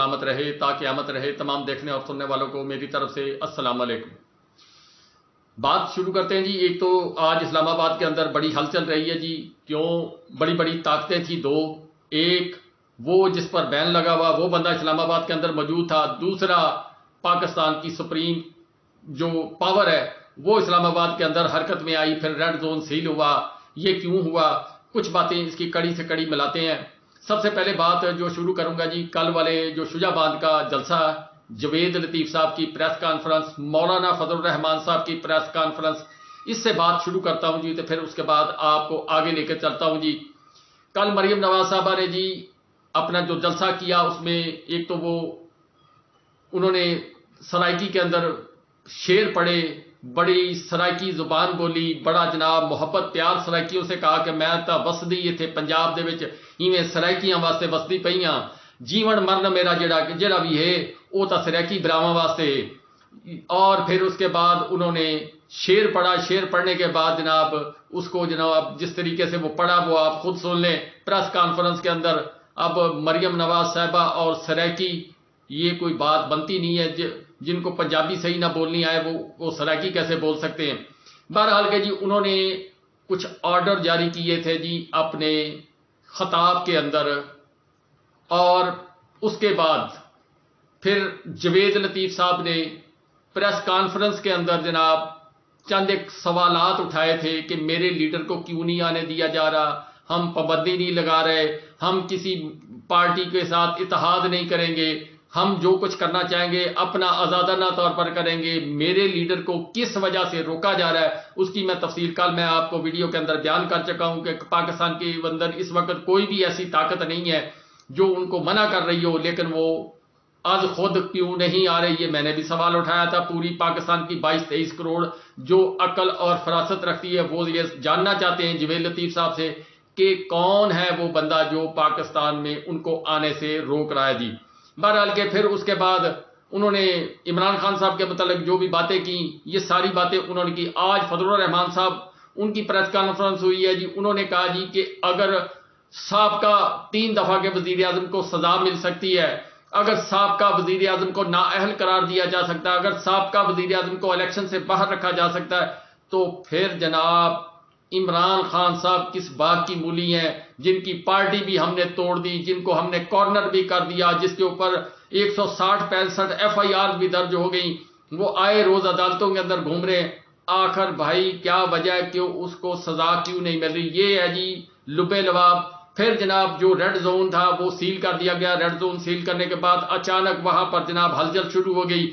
سلامت رہے تا قیامت رہے۔ تمام دیکھنے اور سننے والوں کو میری طرف سے السلام علیکم۔ بات شروع کرتے ہیں جی۔ ایک تو آج اسلام آباد کے اندر بڑی ہلچل رہی ہے جی، کیوں؟ بڑی بڑی طاقتیں تھیں دو، ایک وہ جس پر بین لگا ہوا وہ بندہ اسلام آباد کے اندر موجود تھا، دوسرا پاکستان کی سپریم جو پاور ہے وہ اسلام آباد کے اندر حرکت میں آئی، پھر ریڈ زون سیل ہوا۔ یہ کیوں ہوا؟ کچھ باتیں اس کی کڑی سے کڑی ملاتے ہیں۔ سب سے پہلے بات جو شروع کروں گا جی، کل والے جو شجاع باند کا جلسہ، جوید لطیف صاحب کی پریس کانفرنس، مولانا فضل الرحمان صاحب کی پریس کانفرنس، اس سے بات شروع کرتا ہوں جی، تو پھر اس کے بعد آپ کو آگے لے کے چلتا ہوں جی۔ کل مریم نواز صاحبہ نے جی اپنا جو جلسہ کیا، اس میں ایک تو وہ انہوں نے سرائکی کے اندر شعر پڑھے، بڑی سرائکی زبان بولی، بڑا جناب محبت پیار سرائکیوں سے کہا کہ میں تا وسدی اتھے پنجاب دے وچ ایویں سرائکیاں واسطے وسدی پئیاں، جیون مرن میرا جڑا بھی ہے وہ تا سرائکی براواں واسطے۔ اور پھر اس کے بعد انہوں نے شعر پڑھا، شعر پڑھنے کے بعد جناب اس کو جناب جس طریقے سے وہ پڑھا وہ آپ خود سن لیں پریس کانفرنس کے اندر۔ اب مریم نواز صاحبہ اور سرائکی یہ کوئی بات بنتی نہیں ہے، جن کو پنجابی صحیح نہ بولنی آئے وہ سرائکی کیسے بول سکتے ہیں؟ بہرحال کہ جی انہوں نے کچھ آرڈر جاری کیے تھے جی اپنے خطاب کے اندر، اور اس کے بعد پھر جوید لطیف صاحب نے پریس کانفرنس کے اندر جناب چند ایک سوالات اٹھائے تھے کہ میرے لیڈر کو کیوں نہیں آنے دیا جا رہا، ہم پابندی نہیں لگا رہے، ہم کسی پارٹی کے ساتھ اتحاد نہیں کریں گے، ہم جو کچھ کرنا چاہیں گے اپنا آزادانہ طور پر کریں گے، میرے لیڈر کو کس وجہ سے روکا جا رہا ہے اس کی میں تفصیل کل میں آپ کو ویڈیو کے اندر بیان کر چکا ہوں کہ پاکستان کے اندر اس وقت کوئی بھی ایسی طاقت نہیں ہے جو ان کو منع کر رہی ہو، لیکن وہ آج خود کیوں نہیں آ رہی ہے۔ میں نے بھی سوال اٹھایا تھا، پوری پاکستان کی 22-23 کروڑ جو عقل اور فراست رکھتی ہے وہ یہ جاننا چاہتے ہیں جوید لطیف صاحب سے کہ کون ہے وہ بندہ جو پاکستان میں ان کو آنے سے روک رہا ہے جی۔ بہرحال کہ پھر اس کے بعد انہوں نے عمران خان صاحب کے متعلق جو بھی باتیں کی، یہ ساری باتیں انہوں نے کی۔ آج فضل الرحمان صاحب ان کی پریس کانفرنس ہوئی ہے جی، انہوں نے کہا جی کہ اگر سابقہ 3 دفعہ کے وزیر اعظم کو سزا مل سکتی ہے، اگر سابقہ وزیر اعظم کو نااہل قرار دیا جا سکتا ہے، اگر سابقہ وزیر اعظم کو الیکشن سے باہر رکھا جا سکتا ہے، تو پھر جناب عمران خان صاحب کس بات کی مولی ہیں، جن کی پارٹی بھی ہم نے توڑ دی، جن کو ہم نے کارنر بھی کر دیا، جس کے اوپر 160-65 FIR بھی درج ہو گئی، وہ آئے روز عدالتوں کے اندر گھوم رہے ہیں۔ آخر بھائی کیا وجہ ہے کہ اس کو سزا کیوں نہیں مل رہی؟ یہ ہے جی لبے لباب۔ پھر جناب جو ریڈ زون تھا وہ سیل کر دیا گیا، ریڈ زون سیل کرنے کے بعد اچانک وہاں پر جناب ہلچل شروع ہو گئی۔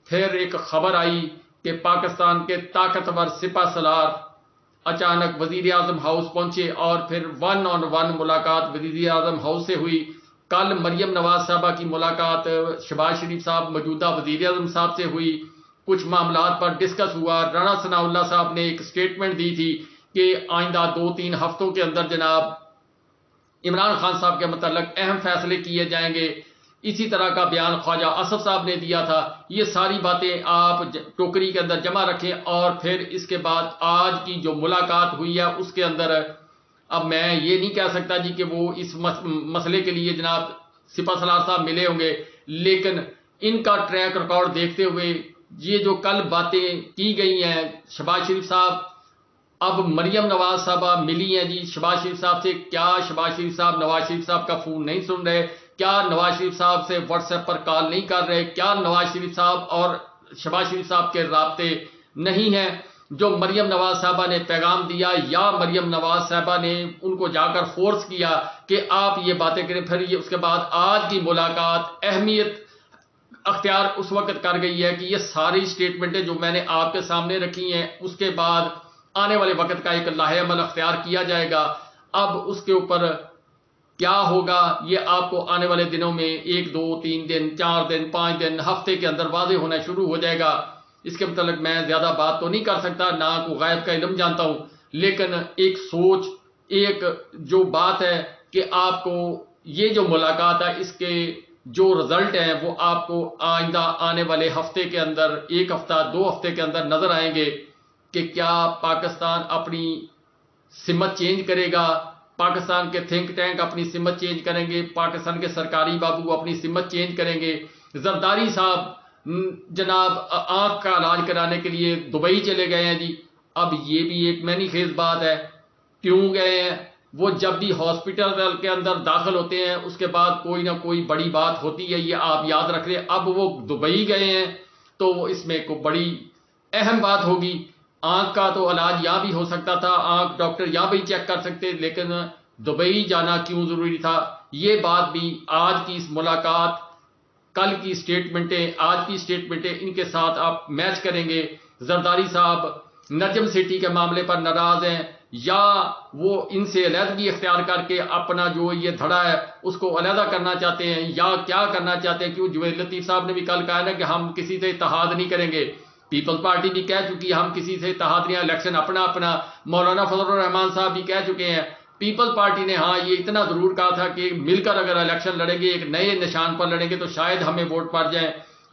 پھر ایک خبر آئی کہ پاکستان کے طاقتور سپہ سالار اچانک وزیر اعظم ہاؤس پہنچے اور پھر 1 on 1 ملاقات وزیر اعظم ہاؤس سے ہوئی۔ کل مریم نواز صاحبہ کی ملاقات شہباز شریف صاحب موجودہ وزیر اعظم صاحب سے ہوئی، کچھ معاملات پر ڈسکس ہوا۔ رانا ثناء اللہ صاحب نے ایک سٹیٹمنٹ دی تھی کہ آئندہ 2-3 ہفتوں کے اندر جناب عمران خان صاحب کے متعلق اہم فیصلے کیے جائیں گے۔ اسی طرح کا بیان خواجہ اسد صاحب نے دیا تھا۔ یہ ساری باتیں آپ ٹوکری کے اندر جمع رکھیں، اور پھر اس کے بعد آج کی جو ملاقات ہوئی ہے اس کے اندر اب میں یہ نہیں کہہ سکتا جی کہ وہ اس مسئلے کے لیے جناب سپہ سالار صاحب ملے ہوں گے، لیکن ان کا ٹریک ریکارڈ دیکھتے ہوئے یہ جو کل باتیں کی گئی ہیں، شہباز شریف صاحب اب مریم نواز صاحبہ ملی ہیں جی شہباز شریف صاحب سے، کیا شہباز شریف صاحب نواز شریف صاحب کا فون نہیں سن رہے؟ کیا نواز شریف صاحب سے واٹس ایپ پر کال نہیں کر رہے؟ کیا نواز شریف صاحب اور شہباز شریف صاحب کے رابطے نہیں ہیں؟ جو مریم نواز صاحبہ نے پیغام دیا یا مریم نواز صاحبہ نے ان کو جا کر فورس کیا کہ آپ یہ باتیں کریں؟ پھر یہ اس کے بعد آج کی ملاقات اہمیت اختیار اس وقت کر گئی ہے کہ یہ ساری سٹیٹمنٹیں جو میں نے آپ کے سامنے رکھی ہیں اس کے بعد آنے والے وقت کا ایک لاہے عمل اختیار کیا جائے گا۔ اب اس کے اوپر کیا ہوگا یہ آپ کو آنے والے دنوں میں 1 2 3 دن 4 دن 5 دن ہفتے کے اندر واضح ہونا شروع ہو جائے گا۔ اس کے متعلق میں زیادہ بات تو نہیں کر سکتا، نہ کوئی غیب کا علم جانتا ہوں، لیکن ایک سوچ، ایک جو بات ہے کہ آپ کو یہ جو ملاقات ہے اس کے جو رزلٹ ہیں وہ آپ کو آئندہ آنے والے ہفتے کے اندر 1 ہفتہ 2 ہفتے کے اندر نظر آئیں گے کہ کیا پاکستان اپنی سمت چینج کرے گا، پاکستان کے تھنک ٹینک اپنی سمت چینج کریں گے، پاکستان کے سرکاری بابو اپنی سمت چینج کریں گے. زرداری صاحب جناب آنکھ کا علاج کرانے کے لیے دبئی چلے گئے ہیں جی. اب یہ بھی ایک مینی خیز بات ہے. کیوں گئے ہیں؟ وہ جب بھی ہاسپٹل کے اندر داخل ہوتے ہیں اس کے بعد کوئی نہ کوئی بڑی بات ہوتی ہے، یہ آپ یاد رکھ لیں. اب وہ دبئی گئے ہیں تو اس میں کوئی بڑی اہم بات ہوگی. آنکھ کا تو علاج یہاں بھی ہو سکتا تھا، آنکھ ڈاکٹر یہاں بھی چیک کر سکتے، لیکن دبئی جانا کیوں ضروری تھا؟ یہ بات بھی آج کی اس ملاقات، کل کی سٹیٹمنٹیں، آج کی سٹیٹمنٹیں، ان کے ساتھ آپ میچ کریں گے. زرداری صاحب نجم سیٹھی کے معاملے پر ناراض ہیں، یا وہ ان سے علیحدگی اختیار کر کے اپنا جو یہ دھڑا ہے اس کو علیحدہ کرنا چاہتے ہیں، یا کیا کرنا چاہتے ہیں؟ کیوں جویل لطیف صاحب نے بھی کل کہا نا کہ ہم کسی سے اتحاد نہیں کریں گے. پیپلز پارٹی بھی کہہ چکی ہے ہم کسی سے اتحاد نہیں، الیکشن اپنا اپنا. مولانا فضل الرحمان صاحب بھی کہہ چکے ہیں. پیپلز پارٹی نے ہاں یہ اتنا ضرور کہا تھا کہ مل کر اگر الیکشن لڑیں گے، ایک نئے نشان پر لڑیں گے تو شاید ہمیں ووٹ پڑ جائیں،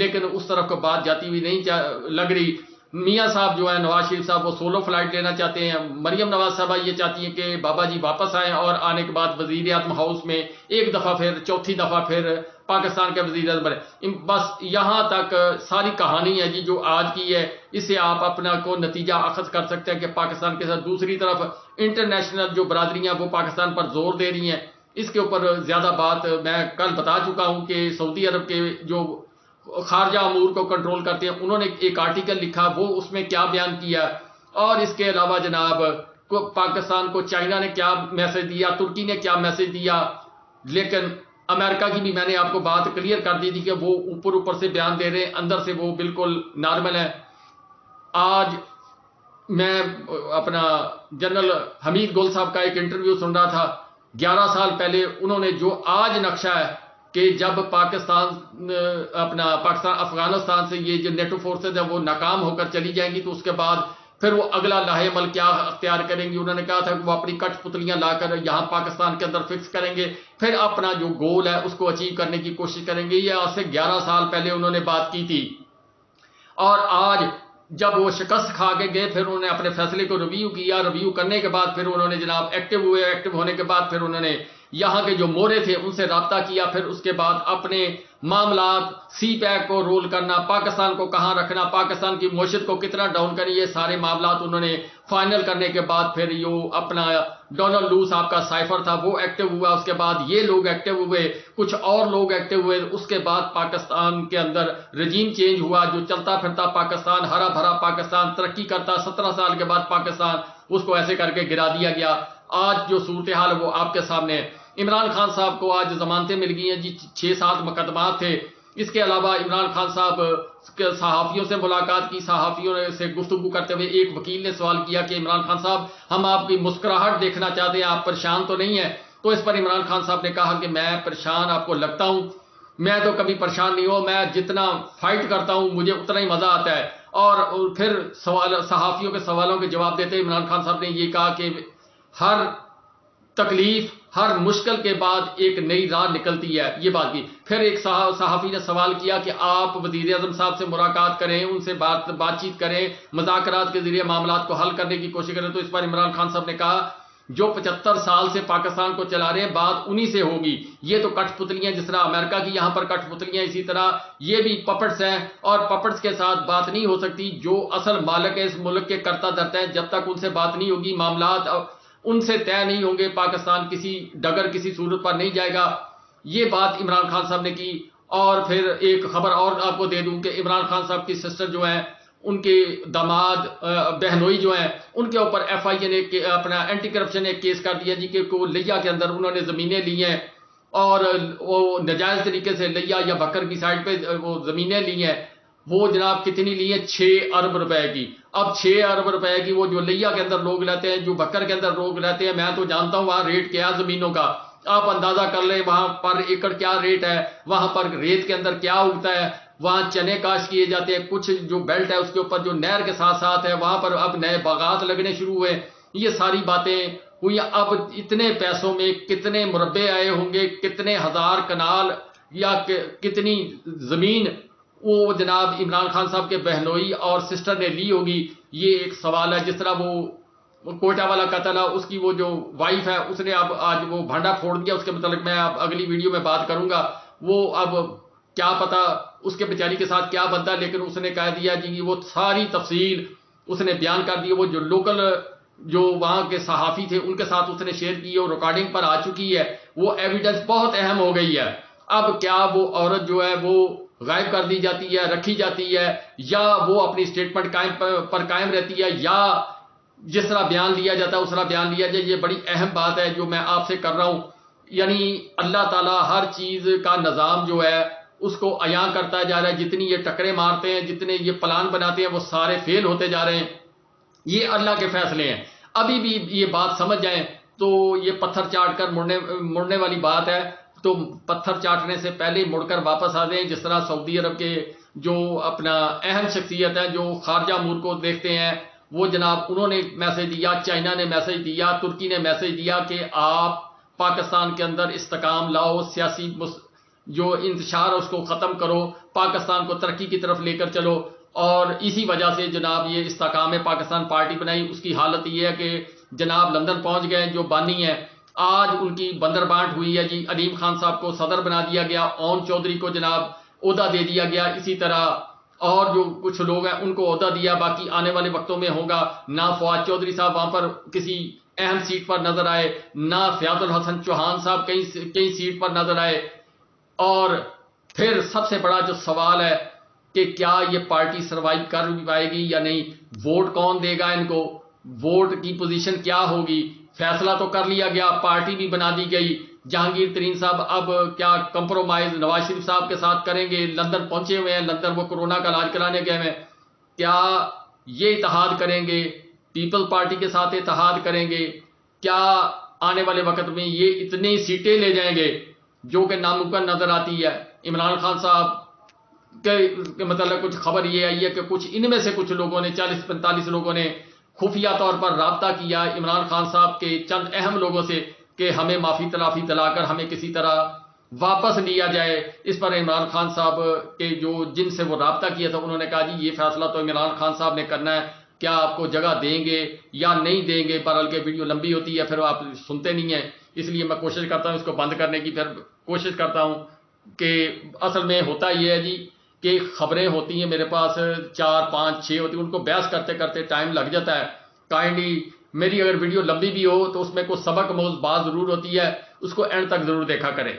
لیکن اس طرف کو بات جاتی ہوئی نہیں لگ رہی. میاں صاحب جو ہیں نواز شریف صاحب وہ سولو فلائٹ لینا چاہتے ہیں. مریم نواز صاحبہ یہ چاہتی ہیں کہ بابا جی واپس آئیں اور آنے کے بعد وزیر اعظم ہاؤس میں ایک دفعہ پھر چوتھی دفعہ پھر پاکستان کے وزیر اعظم بنے. بس یہاں تک ساری کہانی ہے جی جو آج کی ہے. اس سے آپ اپنا کو نتیجہ اخذ کر سکتے ہیں کہ پاکستان کے ساتھ دوسری طرف انٹرنیشنل جو برادریاں وہ پاکستان پر زور دے رہی ہیں. اس کے اوپر زیادہ بات میں کل بتا چکا ہوں کہ سعودی عرب کے جو خارجہ امور کو کنٹرول کرتے ہیں انہوں نے ایک آرٹیکل لکھا، وہ اس میں کیا بیان کیا. اور اس کے علاوہ جناب پاکستان کو چائنا نے کیا میسج دیا، ترکی نے کیا میسج دیا. لیکن امریکہ کی بھی میں نے آپ کو بات کلیئر کر دی تھی کہ وہ اوپر سے بیان دے رہے ہیں، اندر سے وہ بالکل نارمل ہے. آج میں اپنا جنرل حمید گل صاحب کا ایک انٹرویو سن رہا تھا. 11 سال پہلے انہوں نے جو آج نقشہ ہے کہ جب پاکستان افغانستان سے یہ جو نیٹو فورسز ہیں وہ ناکام ہو کر چلی جائیں گی تو اس کے بعد پھر وہ اگلا لاہے عمل کیا اختیار کریں گی. انہوں نے کہا تھا کہ وہ اپنی کٹ پتلیاں لا کر یہاں پاکستان کے اندر فکس کریں گے، پھر اپنا جو گول ہے اس کو اچیو کرنے کی کوشش کریں گے. یہ آج سے 11 سال پہلے انہوں نے بات کی تھی. اور آج جب وہ شکست کھا کے گئے پھر انہوں نے اپنے فیصلے کو ریویو کیا. ریویو کرنے کے بعد پھر انہوں نے جناب ایکٹیو ہوئے. ایکٹیو ہونے کے بعد پھر انہوں نے یہاں کے جو مورے تھے ان سے رابطہ کیا. پھر اس کے بعد اپنے معاملات، سی پیک کو رول کرنا، پاکستان کو کہاں رکھنا، پاکستان کی معیشت کو کتنا ڈاؤن کریں، یہ سارے معاملات انہوں نے فائنل کرنے کے بعد پھر یہ اپنا ڈونلڈ لو صاحب کا سائفر تھا وہ ایکٹیو ہوا. اس کے بعد یہ لوگ ایکٹیو ہوئے، کچھ اور لوگ ایکٹیو ہوئے. اس کے بعد پاکستان کے اندر رجیم چینج ہوا. جو چلتا پھرتا پاکستان، ہرا بھرا پاکستان، ترقی کرتا 17 سال کے بعد پاکستان، اس کو ایسے کر کے گرا دیا گیا. آج جو صورتحال ہے وہ آپ کے سامنے ہے. عمران خان صاحب کو آج ضمانتیں مل گئی ہیں جی، 6-7 مقدمات تھے. اس کے علاوہ عمران خان صاحب صحافیوں سے ملاقات کی. صحافیوں سے گفتگو کرتے ہوئے ایک وکیل نے سوال کیا کہ عمران خان صاحب ہم آپ کی مسکراہٹ دیکھنا چاہتے ہیں، آپ پریشان تو نہیں ہیں؟ تو اس پر عمران خان صاحب نے کہا کہ میں پریشان آپ کو لگتا ہوں؟ میں تو کبھی پریشان نہیں ہوں، میں جتنا فائٹ کرتا ہوں مجھے اتنا ہی مزہ آتا ہے. اور پھر صحافیوں کے سوالوں کے جواب دیتے ہوئے عمران خان صاحب نے یہ کہا کہ ہر تکلیف، ہر مشکل کے بعد ایک نئی راہ نکلتی ہے. یہ بات کی. پھر ایک صحافی نے سوال کیا کہ آپ وزیر اعظم صاحب سے ملاقات کریں، ان سے بات چیت کریں، مذاکرات کے ذریعے معاملات کو حل کرنے کی کوشش کریں. تو اس پر عمران خان صاحب نے کہا جو 75 سال سے پاکستان کو چلا رہے ہیں بات انہی سے ہوگی. یہ تو کٹ پتلیاں، جس طرح امریکہ کی یہاں پر کٹ پتلیاں، اسی طرح یہ بھی پپٹس ہیں، اور پپٹس کے ساتھ بات نہیں ہو سکتی. جو اصل مالک ہے اس ملک کے کرتا دھرتا ہے، جب تک ان سے بات نہیں ہوگی، معاملات ان سے طے نہیں ہوں گے، پاکستان کسی ڈگر کسی صورت پر نہیں جائے گا. یہ بات عمران خان صاحب نے کی. اور پھر ایک خبر اور آپ کو دے دوں کہ عمران خان صاحب کی سسٹر جو ہیں، ان کے داماد بہنوئی جو ہیں، ان کے اوپر FIA نے اپنا اینٹی کرپشن ایک کیس کر دیا جی کہ لیا کے اندر انہوں نے زمینیں لی ہیں اور وہ ناجائز طریقے سے لیا یا بکر کی سائڈ پہ وہ زمینیں لی ہیں. وہ جناب کتنی لی ہیں؟ 6 ارب روپے کی. اب 6 ارب روپے کی وہ جو لیا کے اندر لوگ لیتے ہیں، جو بکر کے اندر لوگ لیتے ہیں، میں تو جانتا ہوں وہاں ریٹ کیا زمینوں کا. آپ اندازہ کر لیں وہاں پر ایکڑ کیا ریٹ ہے، وہاں پر ریت کے اندر کیا اگتا ہے. وہاں چنے کاشت کیے جاتے ہیں، کچھ جو بیلٹ ہے اس کے اوپر جو نہر کے ساتھ ساتھ ہے وہاں پر اب نئے باغات لگنے شروع ہوئے. یہ ساری باتیں ہوئی. اب اتنے پیسوں میں کتنے مربع آئے ہوں گے، کتنے ہزار کنال یا کتنی زمین وہ جناب عمران خان صاحب کے بہنوئی اور سسٹر نے لی ہوگی، یہ ایک سوال ہے. جس طرح وہ کوئٹہ والا قتل ہے، اس کی وہ جو وائف ہے اس نے اب آج وہ بھانڈا پھوڑ دیا، اس کے متعلق میں اب اگلی ویڈیو میں بات کروں گا. وہ اب کیا پتا اس کے بیچاری کے ساتھ کیا بنتا ہے، لیکن اس نے کہہ دیا جی وہ ساری تفصیل اس نے بیان کر دی. وہ جو لوکل جو وہاں کے صحافی تھے ان کے ساتھ اس نے شیئر کی اور ریکارڈنگ پر آ چکی ہے. وہ ایویڈنس بہت اہم ہو گئی ہے. اب کیا وہ عورت جو ہے وہ غائب کر دی جاتی ہے، رکھی جاتی ہے، یا وہ اپنی اسٹیٹمنٹ پر قائم رہتی ہے، یا جس طرح بیان لیا جاتا ہے اس طرح بیان لیا جائے. یہ بڑی اہم بات ہے جو میں آپ سے کر رہا ہوں. یعنی اللہ تعالیٰ ہر چیز کا نظام جو ہے اس کو عیاں کرتا جا رہا ہے. جتنی یہ ٹکرے مارتے ہیں، جتنے یہ پلان بناتے ہیں، وہ سارے فیل ہوتے جا رہے ہیں. یہ اللہ کے فیصلے ہیں. ابھی بھی یہ بات سمجھ جائیں تو یہ پتھر چاٹ کر مڑنے والی بات ہے. تو پتھر چاٹنے سے پہلے مڑ کر واپس آ جائیں. جس طرح سعودی عرب کے جو اپنا اہم شخصیت ہے جو خارجہ ملک کو دیکھتے ہیں، وہ جناب انہوں نے میسج دیا، چائنا نے میسج دیا، ترکی نے میسج دیا کہ آپ پاکستان کے اندر استحکام لاؤ، سیاسی جو انتشار ہے اس کو ختم کرو، پاکستان کو ترقی کی طرف لے کر چلو. اور اسی وجہ سے جناب یہ استحکام پاکستان پارٹی بنائی. اس کی حالت یہ ہے کہ جناب لندن پہنچ گئے جو بانی ہیں. آج ان کی بندر بانٹ ہوئی ہے جی. علیم خان صاحب کو صدر بنا دیا گیا، اون چودھری کو جناب عہدہ دے دیا گیا، اسی طرح اور جو کچھ لوگ ہیں ان کو عہدہ دیا. باقی آنے والے وقتوں میں ہوگا. نہ فواد چودھری صاحب وہاں پر کسی اہم سیٹ پر نظر آئے، نہ فیاض الحسن چوہان صاحب کئی سیٹ پر نظر آئے. اور پھر سب سے بڑا جو سوال ہے کہ کیا یہ پارٹی سروائیو کر بھی پائے گی یا نہیں؟ ووٹ کون دے گا ان کو؟ ووٹ کی پوزیشن کیا ہوگی؟ فیصلہ تو کر لیا گیا، پارٹی بھی بنا دی گئی. جہانگیر ترین صاحب اب کیا کمپرومائز نواز شریف صاحب کے ساتھ کریں گے؟ لندن پہنچے ہوئے ہیں، لندن وہ کورونا کا علاج کرانے گئے ہیں. کیا یہ اتحاد کریں گے؟ پیپل پارٹی کے ساتھ اتحاد کریں گے؟ کیا آنے والے وقت میں یہ اتنی سیٹیں لے جائیں گے جو کہ ناممکن نظر آتی ہے؟ عمران خان صاحب کے متعلق کچھ خبر یہ آئی ہے کہ کچھ ان میں سے کچھ لوگوں نے 40-45 لوگوں نے خفیہ طور پر رابطہ کیا عمران خان صاحب کے چند اہم لوگوں سے کہ ہمیں معافی تلافی دلا کر ہمیں کسی طرح واپس لیا جائے. اس پر عمران خان صاحب کے جن سے وہ رابطہ کیا تھا انہوں نے کہا جی یہ فیصلہ تو عمران خان صاحب نے کرنا ہے، کیا آپ کو جگہ دیں گے یا نہیں دیں گے. بہرحال کہ ویڈیو لمبی ہوتی ہے پھر آپ سنتے نہیں ہیں، اس لیے میں کوشش کرتا ہوں اس کو بند کرنے کی. پھر کوشش کرتا ہوں کہ اصل میں ہوتا یہ ہے جی کہ خبریں ہوتی ہیں میرے پاس 4 5 6 ہوتی ہیں، ان کو بحث کرتے کرتے ٹائم لگ جاتا ہے. کائنڈلی میری اگر ویڈیو لمبی بھی ہو تو اس میں کوئی سبق موز بات ضرور ہوتی ہے، اس کو اینڈ تک ضرور دیکھا کریں.